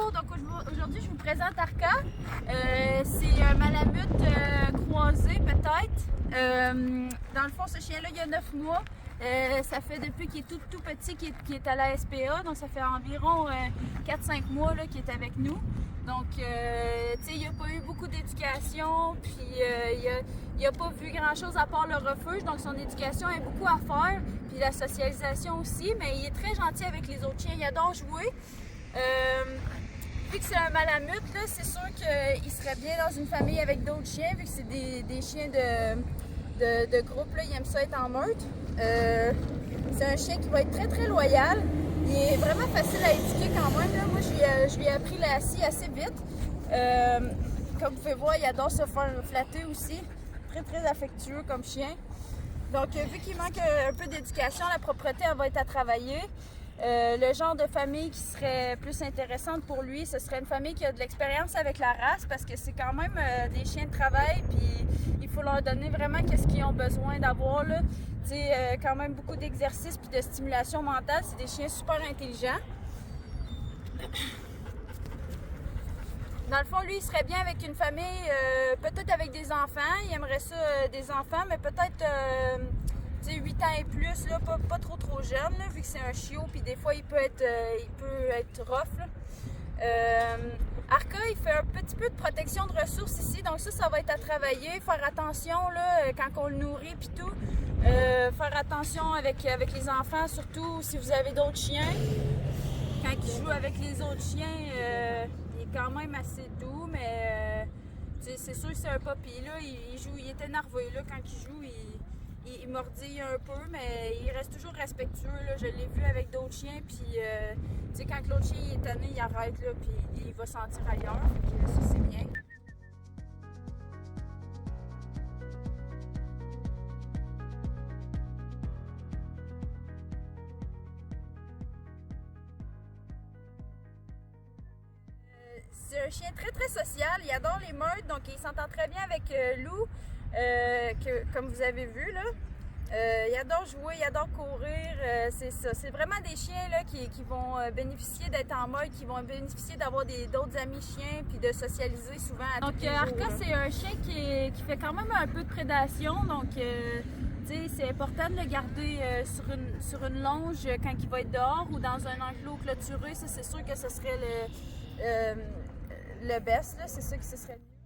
Bonjour, donc aujourd'hui je vous présente Arca. C'est un malamute croisé peut-être. Dans le fond, ce chien-là, il y a 9 mois. Ça fait depuis qu'il est tout petit qu'il est à la SPA, donc ça fait environ 4-5 mois qu'il est avec nous. Donc, tu sais, il n'a pas eu beaucoup d'éducation, puis il n'a pas vu grand-chose à part le refuge, donc son éducation a beaucoup à faire, puis la socialisation aussi, mais il est très gentil avec les autres chiens, il adore jouer. Vu que c'est un malamute, c'est sûr qu'il serait bien dans une famille avec d'autres chiens, vu que c'est des chiens de groupe, il aime ça être en meute. C'est un chien qui va être très très loyal. Il est vraiment facile à éduquer quand même. Moi, je lui ai appris la scie assez vite. Comme vous pouvez voir, il adore se faire flatter aussi. Très très affectueux comme chien. Donc, vu qu'il manque un peu d'éducation, la propreté elle va être à travailler. Le genre de famille qui serait plus intéressante pour lui, ce serait une famille qui a de l'expérience avec la race parce que c'est quand même des chiens de travail, puis il faut leur donner vraiment qu'est-ce qu'ils ont besoin d'avoir. Quand même beaucoup d'exercices puis de stimulation mentale. C'est des chiens super intelligents. Dans le fond, lui, il serait bien avec une famille, peut-être avec des enfants. Il aimerait ça, des enfants, mais peut-être 8 ans et plus, là, pas trop jeune, là, vu que c'est un chiot, puis des fois, il peut être rough. Arca, il fait un petit peu de protection de ressources ici, donc ça va être à travailler. Faire attention là, quand on le nourrit puis tout. Faire attention avec les enfants, surtout si vous avez d'autres chiens. Quand il joue avec les autres chiens, il est quand même assez doux, mais c'est sûr que c'est un puppy. Là, il est énervé là, quand il joue. Il mordille un peu, mais il reste toujours respectueux. Là. Je l'ai vu avec d'autres chiens, puis quand l'autre chien est tanné, il arrête, là, puis il va sentir ailleurs. Donc, ça, c'est bien. C'est un chien très très social, il adore les meutes, donc il s'entend très bien avec Lou, comme vous avez vu là. Il adore jouer, il adore courir, c'est ça. C'est vraiment des chiens là, qui vont bénéficier d'être en meute, qui vont bénéficier d'avoir d'autres amis chiens puis de socialiser souvent à tous les jours. Donc Arca, c'est un chien qui fait quand même un peu de prédation, donc c'est important de le garder sur une longe quand il va être dehors ou dans un enclos clôturé. Ça, c'est sûr que ce serait le best, c'est ça que ce serait mieux.